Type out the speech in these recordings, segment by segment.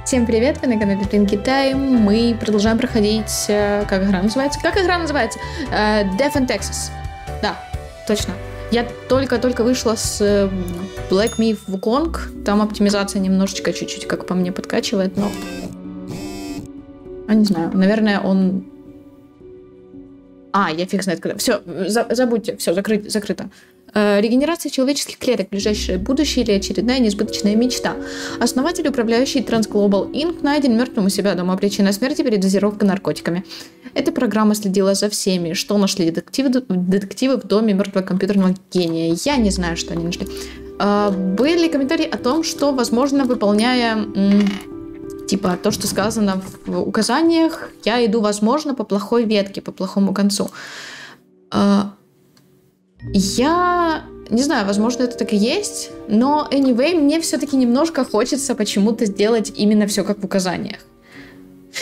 Всем привет, вы на канале Twin Китай. Мы продолжаем проходить... Как игра называется? Death in Texas. Да, точно. Я только вышла с Black Myth Wukong. Там оптимизация немножечко, чуть-чуть, как по мне, подкачивает, но... не знаю, наверное, он... я фиг знает когда. Все, забудьте, все, закрыто. Регенерация человеческих клеток в ближайшее будущее или очередная несбыточная мечта. Основатель, управляющий Transglobal Inc. найден мертвым у себя дома. Причина смерти – передозировка наркотиками. Эта программа следила за всеми, что нашли детективы в доме мертвого компьютерного гения. Я не знаю, что они нашли. Были комментарии о том, что, возможно, выполняя то, что сказано в указаниях, я иду, возможно, по плохой ветке, по плохому концу. Я не знаю, возможно, это так и есть, но anyway, мне все-таки немножко хочется почему-то сделать именно все как в указаниях.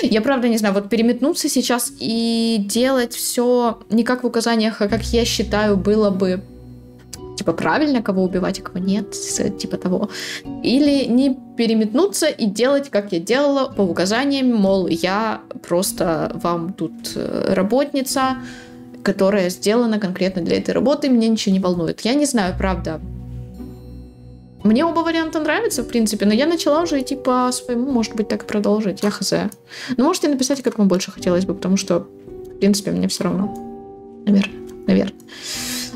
Я правда не знаю, вот переметнуться сейчас и делать все не как в указаниях, а как я считаю было бы правильно, кого убивать, а кого нет, того. Или не переметнуться и делать, как я делала, по указаниям, мол, я просто вам тут работница, которая сделана конкретно для этой работы, меня ничего не волнует. Я не знаю, правда. Мне оба варианта нравятся, в принципе, но я начала уже идти по своему, может быть, так и продолжить. Я хз. Но можете написать, как вам больше хотелось бы, потому что, в принципе, мне все равно. Наверное.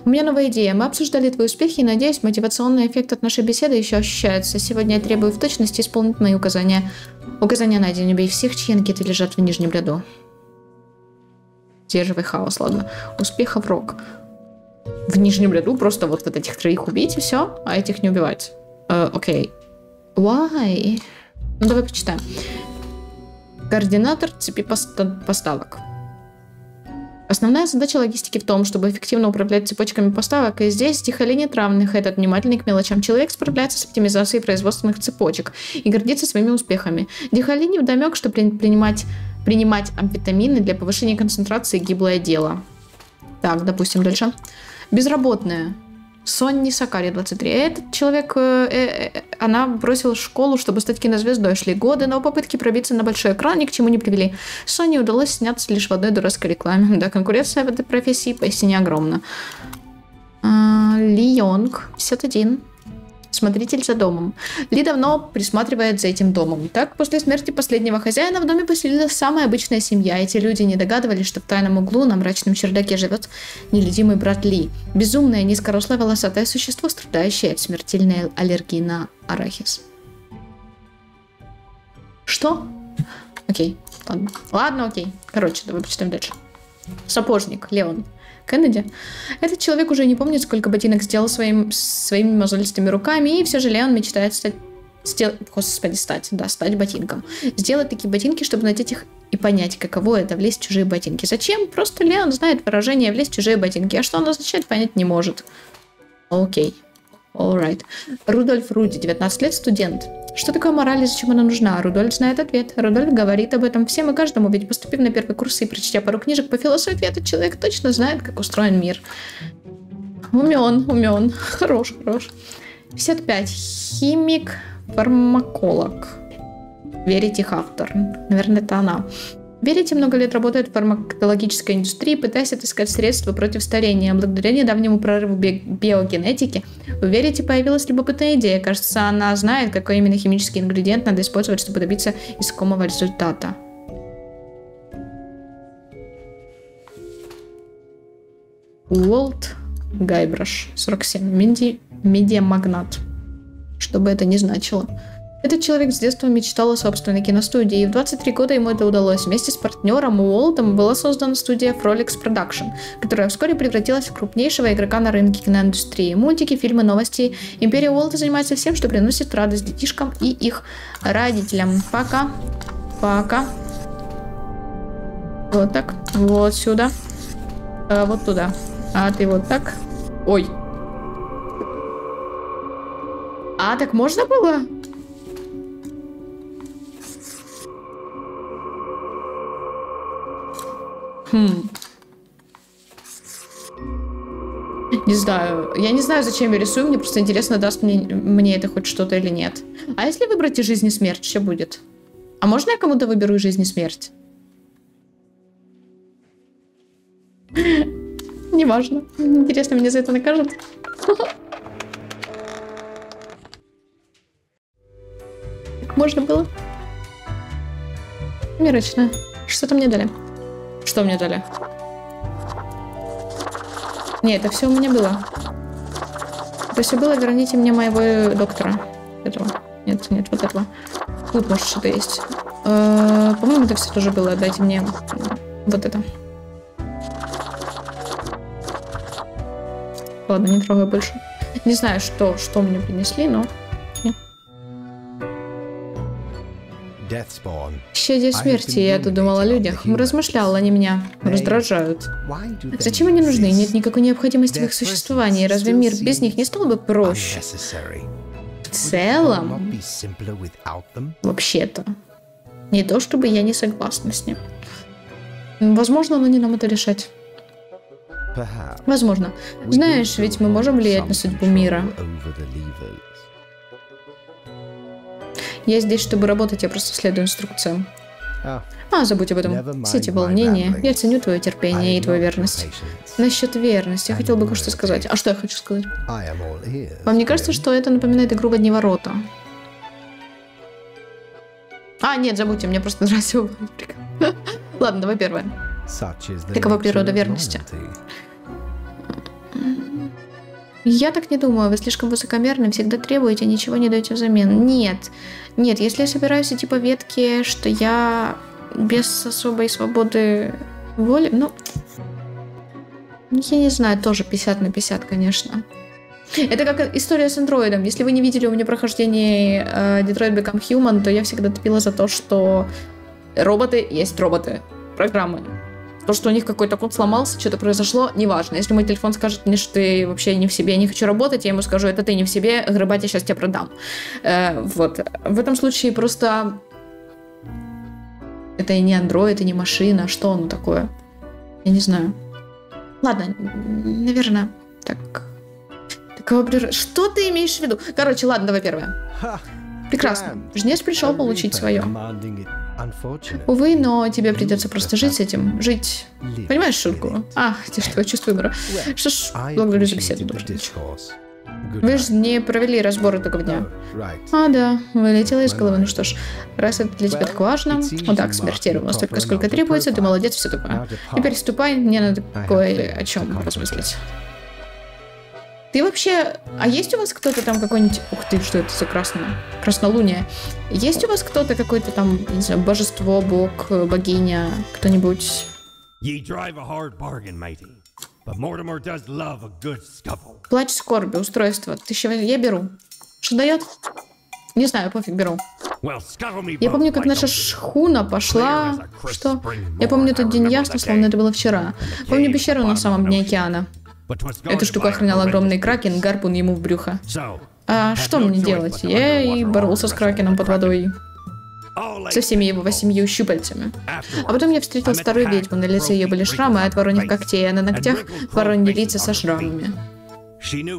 У меня новая идея. Мы обсуждали твои успехи и, надеюсь, мотивационный эффект от нашей беседы еще ощущается. Сегодня я требую в точности исполнить мои указания. Указания на день. Убей всех, чьи анкеты лежат в нижнем ряду. Сдерживай хаос, ладно. Успехов рок. В нижнем ряду просто вот этих троих убить и все, а этих не убивать. Окей. Why? Давай почитаем. Координатор цепи поставок. Основная задача логистики в том, чтобы эффективно управлять цепочками поставок, и здесь Дихали нет равных. Этот внимательный к мелочам человек справляется с оптимизацией производственных цепочек и гордится своими успехами. Дихали невдомек, что принимать амфетамины для повышения концентрации — гиблое дело. Так, допустим, дальше. Безработная. Сонни Сакари, 23. Этот человек, она бросила школу, чтобы стать кинозвездой. Шли годы, но попытки пробиться на большой экран ни к чему не привели. Сонни удалось сняться лишь в одной дурацкой рекламе. Да, конкуренция в этой профессии поистине огромна. Ли Йонг, 51. Смотритель за домом. Ли давно присматривает за этим домом. Так, после смерти последнего хозяина в доме поселилась самая обычная семья. Эти люди не догадывались, что в тайном углу на мрачном чердаке живет нелюдимый брат Ли. Безумное, низкорослое, волосатое существо, страдающее от смертельной аллергии на арахис. Что? Окей, ладно, окей. Короче, давай почитаем дальше. Сапожник, Леон. Кеннеди. Этот человек уже не помнит, сколько ботинок сделал своими мозолистыми руками, и все же Леон мечтает стать ботинком. Сделать такие ботинки, чтобы надеть их и понять, каково это — влезть в чужие ботинки. Зачем? Просто Леон знает выражение «влезть в чужие ботинки», а что оно означает, понять не может. Окей. Alright. Рудольф Руди, 19 лет, студент. Что такое мораль и зачем она нужна? Рудольф знает ответ. Рудольф говорит об этом всем и каждому, ведь поступив на первый курс и прочтя пару книжек по философии, этот человек точно знает, как устроен мир. Умен. Хорош. 55. Химик, фармаколог. Верите автор. Наверное, это она. Верите много лет работает в фармакологической индустрии, пытаясь отыскать средства против старения. Благодаря недавнему прорыву биогенетики у Верите появилась любопытная идея. Кажется, она знает, какой именно химический ингредиент надо использовать, чтобы добиться искомого результата. Уолт Гайбраш, 47. Медиамагнат. Что бы это ни значило. Этот человек с детства мечтал о собственной киностудии, и в 23 года ему это удалось. Вместе с партнером Уолтом была создана студия Frolix Production, которая вскоре превратилась в крупнейшего игрока на рынке киноиндустрии. Мультики, фильмы, новости. Империя Уолта занимается всем, что приносит радость детишкам и их родителям. Пока. Вот так. Вот сюда. Вот туда. А ты вот так. Ой. Так можно было? Не знаю. Я не знаю, зачем я рисую. Мне просто интересно, даст мне это хоть что-то или нет. А если выбрать и жизнь, и смерть, что будет? А можно я кому-то выберу жизнь и смерть? Неважно. Интересно, меня за это накажут? Так можно было? Мирочно. Что-то мне дали. Что мне дали? Не, это все у меня было. Это все было, верните мне моего доктора. Этого. Нет, вот этого. Тут, может, что-то есть. По-моему, это все тоже было. Дайте мне вот это. Ладно, не трогаю больше. Не знаю, что мне принесли, но... Исчадие смерти, я тут думал о людях. Размышлял, они меня раздражают. Зачем они нужны? Нет никакой необходимости в их существовании. Разве мир без них не стал бы проще? В целом, вообще-то, не то чтобы я не согласна с ним. Возможно, но не нам это решать. Возможно. Знаешь, ведь мы можем влиять на судьбу мира. Я здесь, чтобы работать, я просто следую инструкциям. Забудь об этом. Все эти волнения. Я ценю твое терпение и твою верность. Насчет верности, я хотел бы кое-что сказать. А что я хочу сказать? Вам не кажется, что это напоминает игру в одни ворота? Нет, забудьте, мне просто нравится его. Ладно, давай первое. Такова природа верности. Я так не думаю, вы слишком высокомерны, всегда требуете, ничего не даете взамен. Нет, если я собираюсь идти по ветке, что я без особой свободы воли, я не знаю, тоже 50 на 50, конечно. Это как история с андроидом. Если вы не видели у меня прохождение Detroit Become Human, то я всегда топила за то, что роботы есть роботы, программы. То, что у них какой-то код сломался, что-то произошло, неважно. Если мой телефон скажет мне, что ты вообще не в себе, я не хочу работать, я ему скажу, это ты не в себе, грыбать я сейчас тебя продам. Вот. В этом случае просто... Это и не андроид, и не машина. Что оно такое? Я не знаю. Ладно, наверное, так... Что ты имеешь в виду? Короче, ладно, давай первое. Прекрасно. Жнец пришел получить свое. Увы, но тебе придется просто жить с этим. Жить. Понимаешь шутку? Что, чувство юмора. Что ж, благодарю за беседу, дружище. Вы же не провели разбор этого дня. Да, вылетело из головы. Ну что ж, раз это для тебя так важно, так, смертировано столько, сколько требуется, ты молодец, все такое. Теперь ступай, мне надо кое о чем размыслить. Ты вообще... А есть у вас кто-то там какой-нибудь... Ух ты, что это за краснолуние? Есть у вас кто-то какой-то там, не знаю, божество, бог, богиня, кто-нибудь? Плач скорби, устройство. Я беру. Что дает? Не знаю, пофиг, беру. Я помню, как наша шхуна пошла... Что? Я помню тот день ясно, словно это было вчера. Помню пещеру на самом дне океана. Эту штуку охранял огромный кракен, гарпун ему в брюхо. Что мне делать? Я и боролся с кракеном под водой. Со всеми его 8 щупальцами. А потом я встретил старую ведьму, на лице ее были шрамы от вороньих когтей, а на ногтях вороньи лица со шрамами.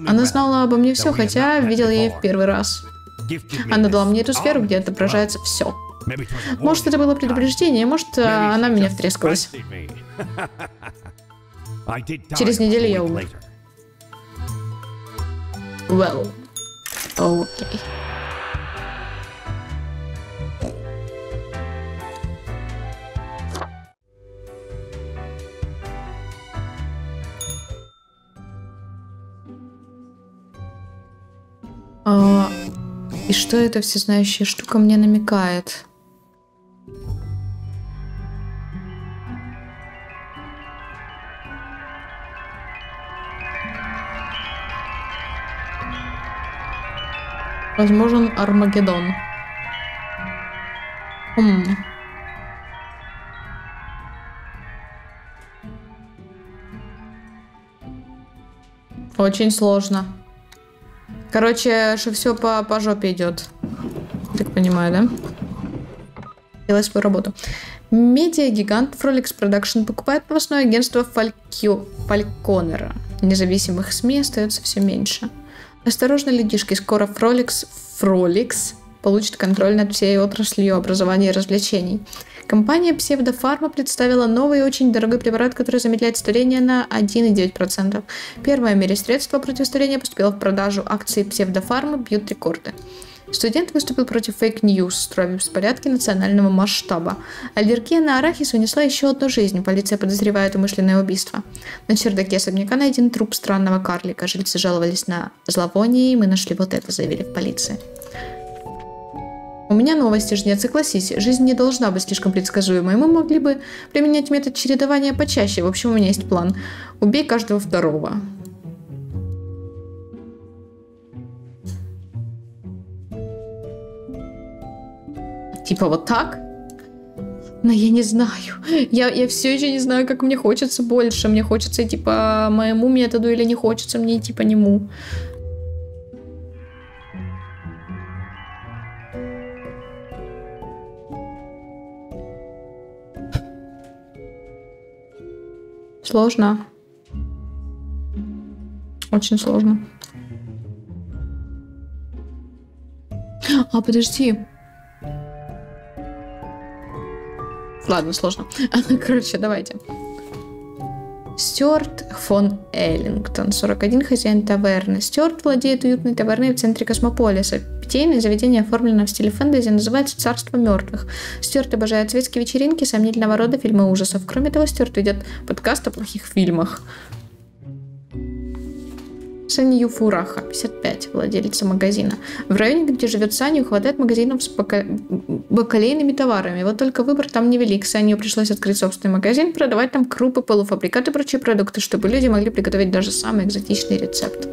Она знала обо мне все, хотя видел я ее в первый раз. Она дала мне эту сферу, где отображается все. Может, это было предупреждение, может, она в меня втрескалась. Через неделю я умер. Well, окей. И что эта всезнающая штука мне намекает? Возможен Армагеддон. Очень сложно. Короче, что все по жопе идет. Так понимаю, да? Делай свою работу. Медиагигант Frolix Production покупает новостное агентство Фальконера. Независимых СМИ остается все меньше. Осторожно, людишки, скоро Frolix получит контроль над всей отраслью образования и развлечений. Компания Pseudofarma представила новый и очень дорогой препарат, который замедляет старение на 1,9%. Первое в мире средство против старения поступило в продажу. Акции Pseudofarma бьют рекорды. Студент выступил против фейк-ньюс, строя беспорядки национального масштаба. Аллергия на арахис унесла еще одну жизнь. Полиция подозревает умышленное убийство. На чердаке особняка найден труп странного карлика. Жильцы жаловались на зловоние, и мы нашли вот это, заявили в полиции. У меня новости, жнец, согласись. Жизнь не должна быть слишком предсказуемой. Мы могли бы применять метод чередования почаще. В общем, у меня есть план. Убей каждого второго. Типа вот так? Но я не знаю. Я все еще не знаю, как мне хочется больше. Мне хочется идти по моему методу или не хочется мне идти по нему. Сложно. Очень сложно. А, подожди. Ладно, сложно. Короче, давайте. Стюарт фон Эллингтон, 41, хозяин таверны. Стюарт владеет уютной таверной в центре космополиса. Питейное заведение оформлено в стиле фэнтези, называется «Царство мертвых». Стюарт обожает светские вечеринки, сомнительного рода фильмы ужасов. Кроме того, Стюарт ведет подкаст о плохих фильмах. Санью Фураха, 55, владелица магазина. В районе, где живет Санью, хватает магазинов с бакалейными товарами. Вот только выбор там невелик. Санью пришлось открыть собственный магазин, продавать там крупы, полуфабрикаты и прочие продукты, чтобы люди могли приготовить даже самый экзотичный рецепт.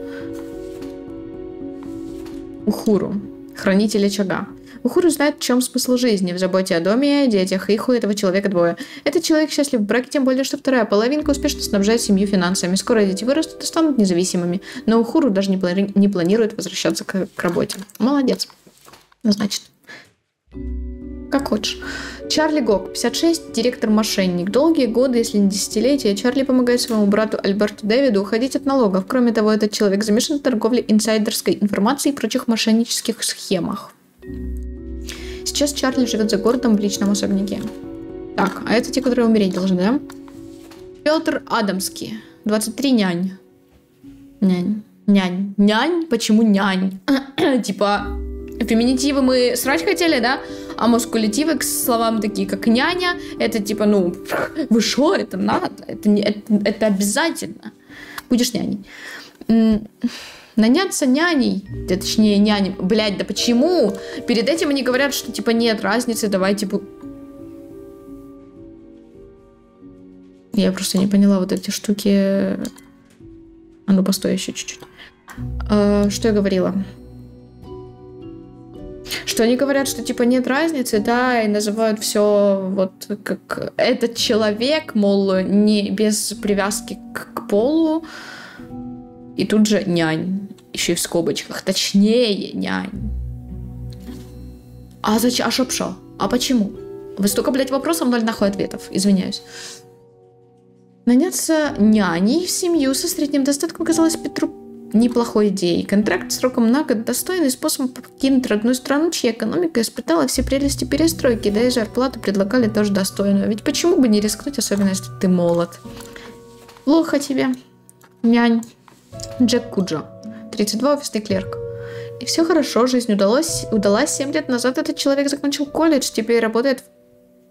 Ухуру, хранитель очага. Ухуру знает, в чем смысл жизни, в заботе о доме и о детях, их у этого человека двое. Этот человек счастлив в браке, тем более, что вторая половинка успешно снабжает семью финансами. Скоро дети вырастут и станут независимыми. Но Ухуру даже не планирует возвращаться к работе. Молодец. Значит, как хочешь. Чарли Гок, 56, директор-мошенник. Долгие годы, если не десятилетия, Чарли помогает своему брату Альберту Дэвиду уходить от налогов. Кроме того, этот человек замешан в торговле инсайдерской информацией и прочих мошеннических схемах. Сейчас Чарли живет за городом в личном особняке. Так, а это те, которые умереть должны, да? Петр Адамский, 23, нянь. Нянь? Почему нянь? Типа, феминитивы мы срать хотели, да? А маскулятивы к словам такие, как няня, это типа, ну, вы шо, это надо, это обязательно. Будешь няней. Наняться няней, точнее няней, блядь, да почему? Перед этим они говорят, что типа нет разницы, давай типа... Я просто не поняла вот эти штуки. А ну постой еще чуть-чуть. Что я говорила? Что они говорят, что типа нет разницы, да, и называют все вот как этот человек, мол, не без привязки к полу. И тут же нянь. Еще и в скобочках. Точнее, нянь. А зачем? А шо? А почему? Вы столько, блядь, вопросов, ноль нахуй ответов. Извиняюсь. Наняться няней в семью со средним достатком казалось Петру неплохой идеей. Контракт сроком на год – достойный способ покинуть родную страну, чья экономика испытала все прелести перестройки, да и зарплату предлагали тоже достойную. Ведь почему бы не рискнуть, особенно если ты молод? Плохо тебе, нянь. Джек Куджо, 32, офисный клерк. И все хорошо, жизнь удалась. 7 лет назад этот человек закончил колледж, теперь работает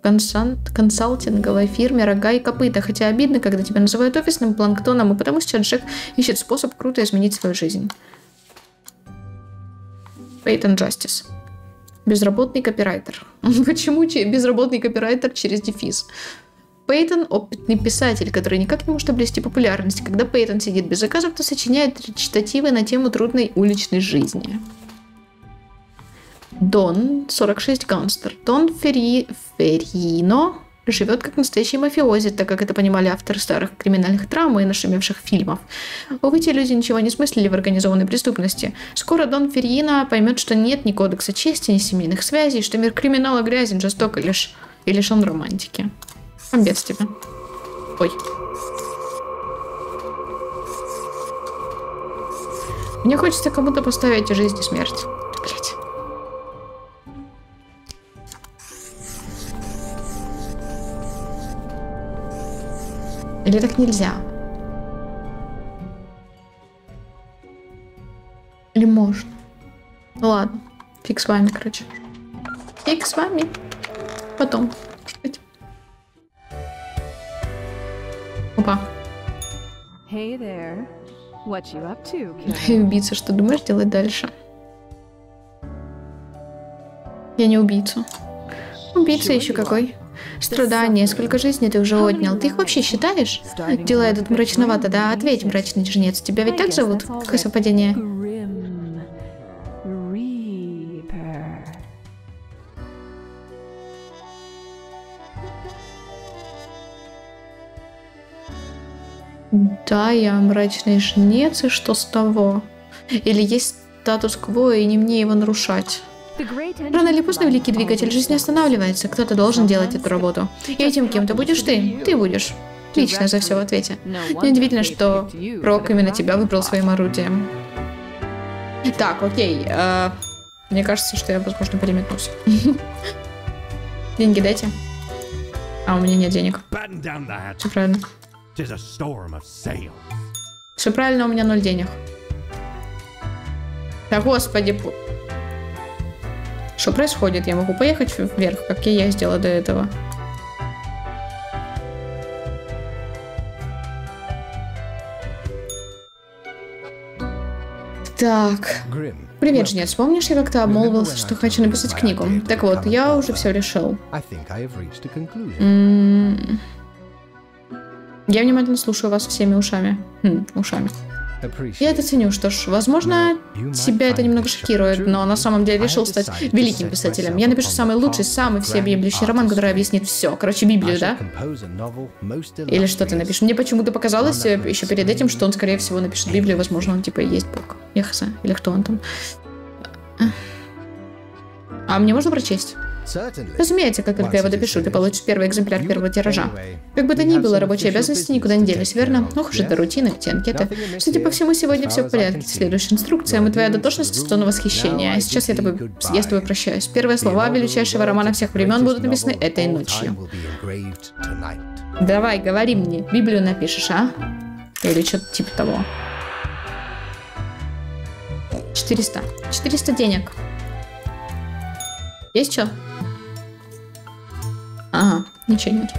в консалтинговой фирме «Рога и копыта». Хотя обидно, когда тебя называют офисным планктоном, и потому сейчас Джек ищет способ круто изменить свою жизнь. Пейтон Джастис. Безработный копирайтер. Почему безработный копирайтер через дефис? Пейтон – опытный писатель, который никак не может обрести популярность. Когда Пейтон сидит без заказов, то сочиняет речитативы на тему трудной уличной жизни. Дон, 46, гангстер. Дон Феррино живет как настоящий мафиози, так как это понимали авторы старых криминальных драм и нашумевших фильмов. Увы, те люди ничего не смыслили в организованной преступности. Скоро Дон Феррино поймет, что нет ни кодекса чести, ни семейных связей, что мир криминала грязен, жесток и лишен романтики. Обед тебе. Ой. Мне хочется кому-то поставить жизнь и смерть. Блять. Или так нельзя? Или можно? Ну ладно. Фиг с вами, короче. Фиг с вами. Потом. Опа. Hey there. What you up to, И убийца, что думаешь делать дальше? Я не убийца. Убийца еще какой. Страдания, сколько жизней ты уже отнял. Ты их вообще считаешь? Дела идут мрачновато, да? Ответь, мрачный жнец. Тебя ведь так зовут? Какое совпадение? Grim Reaper. Да, я мрачный жнец, и что с того? Или есть статус-кво, и не мне его нарушать? Рано или поздно великий двигатель жизни останавливается. Кто-то должен делать эту работу. И этим кем-то будешь ты. Ты будешь. Лично за все в ответе. Неудивительно, что Рок именно тебя выбрал своим орудием. Так, окей. Мне кажется, что я, возможно, переметнусь. Деньги дайте. А у меня нет денег. Все правильно. Все правильно, у меня 0 денег. Да господи. Что происходит? Я могу поехать вверх, как я ездила до этого. Так. Привет, жнец. Помнишь, я как-то обмолвился, что хочу написать книгу? Так вот, я уже все решил. Я внимательно слушаю вас всеми ушами. Ушами. Я это ценю. Что ж, возможно, тебя это немного шокирует, но на самом деле решил стать великим писателем. Я напишу самый лучший, самый всеобъемлющий роман, который объяснит все. Короче, Библию, да? Или что ты напишешь? Мне почему-то показалось еще перед этим, что он, скорее всего, напишет Библию. Возможно, он типа и есть Бог. Яхса. Или кто он там? А мне можно прочесть? Разумеется, как только я его допишу, ты получишь первый экземпляр первого тиража. Как бы то ни было, рабочие обязанности никуда не делись, верно? Ох уж это рутина, эти анкеты. Судя по всему, сегодня все в порядке. Следующая инструкция, и твоя дотошность достойна восхищения. А сейчас я с тобой прощаюсь. Первые слова величайшего романа всех времен будут написаны этой ночью. Давай, говори мне, Библию напишешь, а? Или что-то типа того. 400. 400 денег. Есть что? Ага, ничего нет.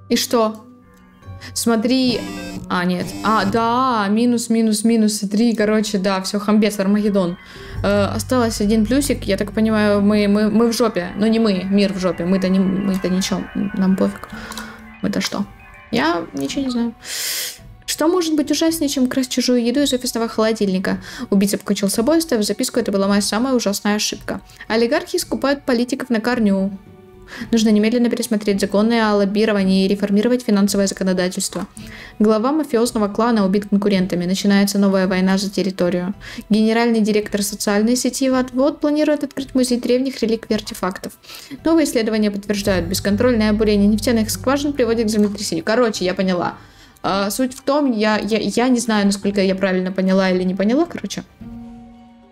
И что? Смотри. А, нет. А, да, минус, 3, короче, да, все, хамбец, Армагеддон. Осталось один плюсик, я так понимаю, мы в жопе. Но не мы, мир в жопе. Мы-то ничего, нам пофиг. Мы-то что? Я ничего не знаю. Что может быть ужаснее, чем красть чужую еду из офисного холодильника? Убийца покончил с собой, оставив записку: это была моя самая ужасная ошибка. Олигархи скупают политиков на корню. Нужно немедленно пересмотреть законы о лоббировании и реформировать финансовое законодательство. Глава мафиозного клана убит конкурентами. Начинается новая война за территорию. Генеральный директор социальной сети Ватвод планирует открыть музей древних реликвий и артефактов. Новые исследования подтверждают, бесконтрольное бурение нефтяных скважин приводит к землетрясению. Короче, я поняла. Суть в том, я не знаю, насколько я правильно поняла или не поняла, короче,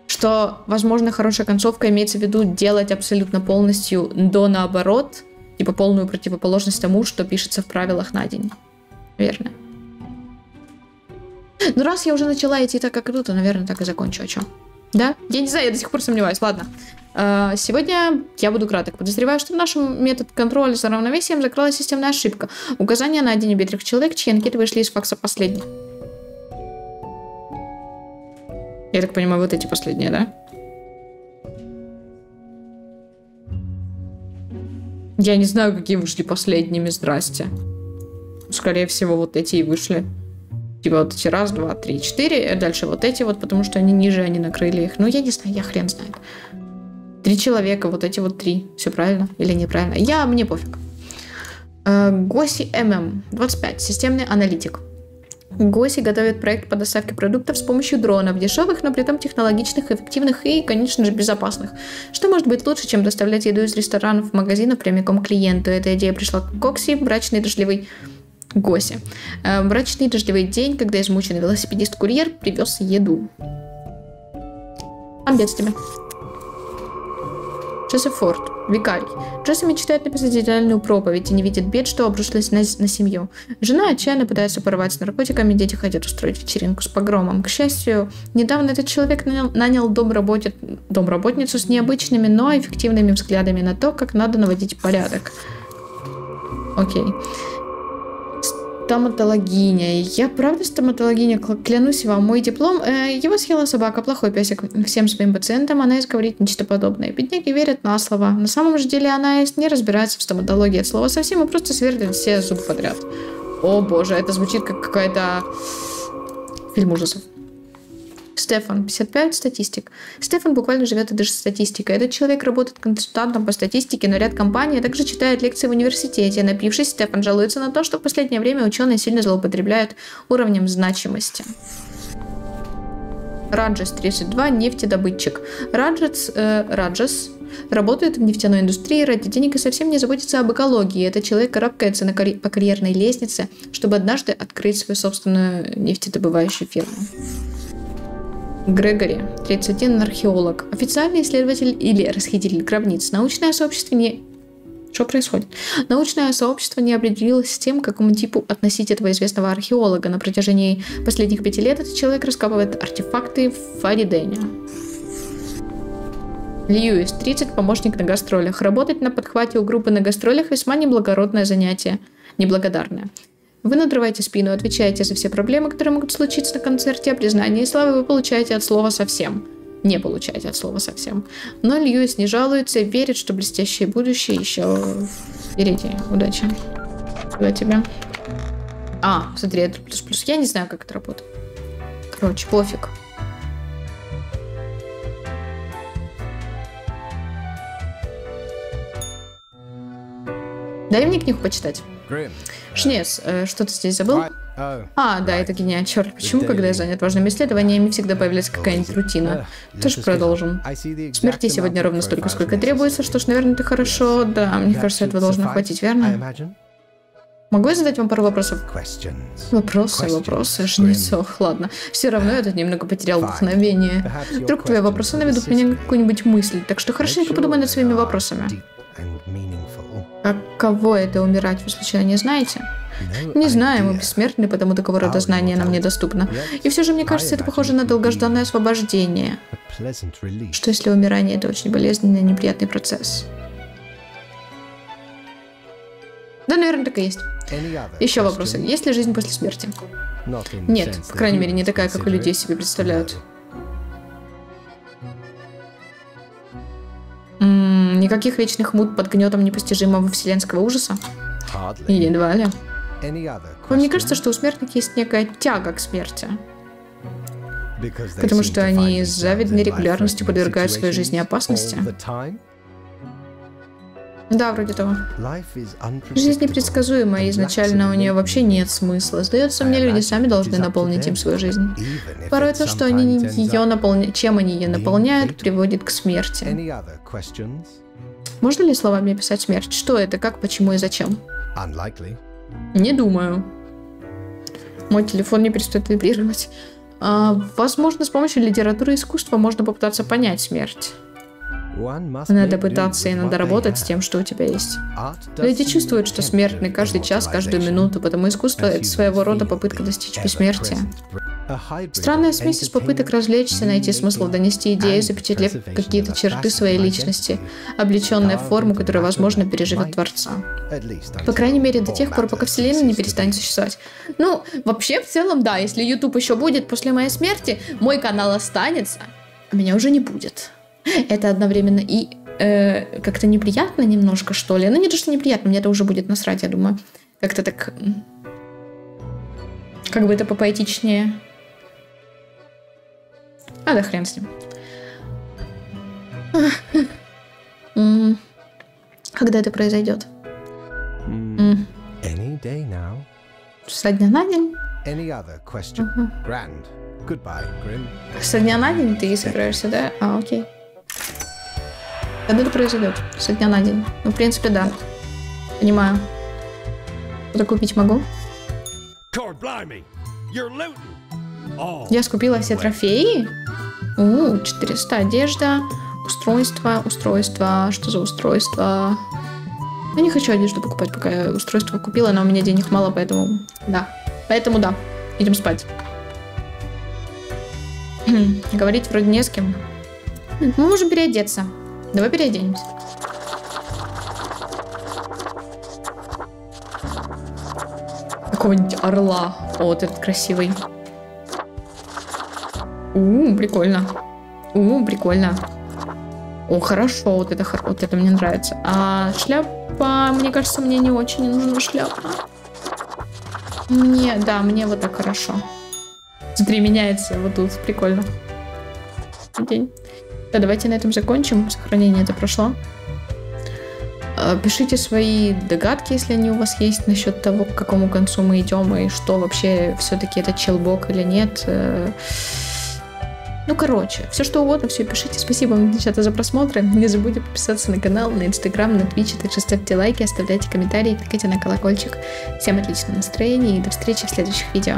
что, возможно, хорошая концовка имеется в виду делать абсолютно полностью до наоборот, типа полную противоположность тому, что пишется в правилах на день. Верно. Ну, раз я уже начала идти так, как иду, то, наверное, так и закончу. А чё? Да? Я не знаю, я до сих пор сомневаюсь. Ладно. Сегодня я буду краток. Подозреваю, что в нашем метод контроля за равновесием закралась системная ошибка. Указание на один убитых человек, чьи анкеты вышли из факса последних. Я так понимаю, вот эти последние, да? Я не знаю, какие вышли последними, здрасте. Скорее всего, вот эти и вышли. Типа вот эти 1, 2, 3, 4, а дальше вот эти вот, потому что они ниже, они накрыли их. Ну, я не знаю, я хрен знает. 3 человека, вот эти вот 3. Все правильно или неправильно? Мне пофиг. Госи ММ, 25, системный аналитик. Госи готовит проект по доставке продуктов с помощью дронов, дешевых, но при этом технологичных, эффективных и, конечно же, безопасных. Что может быть лучше, чем доставлять еду из ресторанов в магазинов прямиком к клиенту? Эта идея пришла к Гокси, брачный дождливый Госи. Брачный дождливый день, когда измученный велосипедист-курьер привез еду. Амбец тебе. Джозеф Форд, викарий. Джозеф мечтает написать идеальную проповедь и не видит бед, что обрушилось на семью. Жена отчаянно пытается порвать с наркотиками, дети хотят устроить вечеринку с погромом. К счастью, недавно этот человек нанял домработницу с необычными, но эффективными взглядами на то, как надо наводить порядок. Окей. Стоматологиня. Я правда стоматологиня, клянусь вам, мой диплом. Его съела собака, плохой песик. Всем своим пациентам Анаис говорит нечто подобное. Бедняки верят на слово. На самом же деле Анаис не разбирается в стоматологии от слова совсем и просто сверлит все зубы подряд. О боже, это звучит как какая-то фильм ужасов. Стефан, 55, статистик. Стефан буквально живет и дышит статистикой. Этот человек работает консультантом по статистике, но ряд компаний, а также читает лекции в университете. Напившись, Стефан жалуется на то, что в последнее время ученые сильно злоупотребляют уровнем значимости. Раджес, 32, нефтедобытчик. Раджес работает в нефтяной индустрии ради денег и совсем не заботится об экологии. Этот человек карабкается по карьерной лестнице, чтобы однажды открыть свою собственную нефтедобывающую фирму. Грегори, 31, археолог. Официальный исследователь или расхититель гробниц. Научное сообщество не... Что происходит? Научное сообщество не определилось с тем, к какому типу относить этого известного археолога. На протяжении последних 5 лет этот человек раскапывает артефакты в Фаридене. Льюис, 30, помощник на гастролях. Работать на подхвате у группы на гастролях весьма неблагородное занятие. Неблагодарное. Вы надрываете спину, отвечаете за все проблемы, которые могут случиться на концерте, а признание и славы вы получаете от слова совсем. Не получаете от слова совсем. Но Льюис не жалуется и верит, что блестящее будущее еще впереди. Удачи. Куда тебя? Смотри, это плюс. Я не знаю, как это работает. Короче, пофиг. Дай мне книгу почитать. Шнец, что ты здесь забыл? Да, это гениально. Черт, почему, когда я занят важными исследованиями, всегда появляется какая-нибудь рутина? Тоже продолжим. Смерти сегодня ровно столько, сколько требуется, что ж, наверное, это хорошо. Да, мне кажется, этого должно хватить, верно? Могу я задать вам пару вопросов? Вопросы, Шнец. Ладно. Все равно я тут немного потерял вдохновение. Вдруг твои вопросы наведут меня на какую-нибудь мысль, так что хорошенько подумай над своими вопросами. Каково это умирать, вы случайно не знаете? Не знаю, мы бессмертны, потому такого рода знания нам недоступно. И все же, мне кажется, это похоже на долгожданное освобождение. Что если умирание — это очень болезненный и неприятный процесс? Да, наверное, так и есть. Еще вопросы. Есть ли жизнь после смерти? Нет, по крайней мере, не такая, как у людей себе представляют. Никаких вечных мук под гнетом непостижимого вселенского ужаса? Едва ли. Вам не кажется, что у смертных есть некая тяга к смерти? Потому что они с завидной регулярностью подвергают своей жизни опасности? Да, вроде того. Жизнь непредсказуема, и изначально у нее вообще нет смысла. Сдается мне, люди сами должны наполнить им свою жизнь. Порой то, что они чем они ее наполняют, приводит к смерти. Можно ли словами описать смерть? Что это, как, почему и зачем? Не думаю. Мой телефон не перестает вибрировать. Возможно, с помощью литературы и искусства можно попытаться понять смерть. Надо пытаться и надо работать с тем, что у тебя есть. Люди чувствуют, что смертны каждый час, каждую минуту, потому искусство — это своего рода попытка достичь бессмертия. Странная смесь из попыток развлечься, найти смысл, донести идею, запечатлев какие-то черты своей личности, облеченная в форму, которая, возможно, переживет Творца. По крайней мере, до тех пор, пока Вселенная не перестанет существовать. Ну, вообще, в целом, да, если YouTube еще будет после моей смерти, мой канал останется, а меня уже не будет. Это одновременно и как-то неприятно немножко, что ли. Ну, не то, что неприятно, мне это уже будет насрать, я думаю. Как-то так... Как бы это попоэтичнее. Да хрен с ним. Когда это произойдет? Со дня на день? Со дня на день ты собираешься, да? Окей. Когда это произойдет? Со дня на день. Ну, в принципе, да. Понимаю. Что-то купить могу? Я скупила все трофеи? 400 одежда. Устройство. Что за устройство? Я не хочу одежду покупать, пока я устройство купила, но у меня денег мало, поэтому да. Идем спать. Говорить вроде не с кем. Мы можем переодеться. Давай переоденемся. Какого-нибудь орла. О, вот этот красивый. Прикольно. Прикольно. О, хорошо, вот это мне нравится. А шляпа, мне кажется, мне не очень нужна шляпа. Мне вот так хорошо. Смотри, меняется вот тут, прикольно. День. Да, давайте на этом закончим. Сохранение это прошло. Пишите свои догадки, если они у вас есть, насчет того, к какому концу мы идем, и что вообще все-таки это челбок или нет. Все что угодно, все пишите. Спасибо вам, девчата, за просмотры. Не забудьте подписаться на канал, на Инстаграм, на Твич. Также ставьте лайки, оставляйте комментарии, кликайте на колокольчик. Всем отличного настроения и до встречи в следующих видео.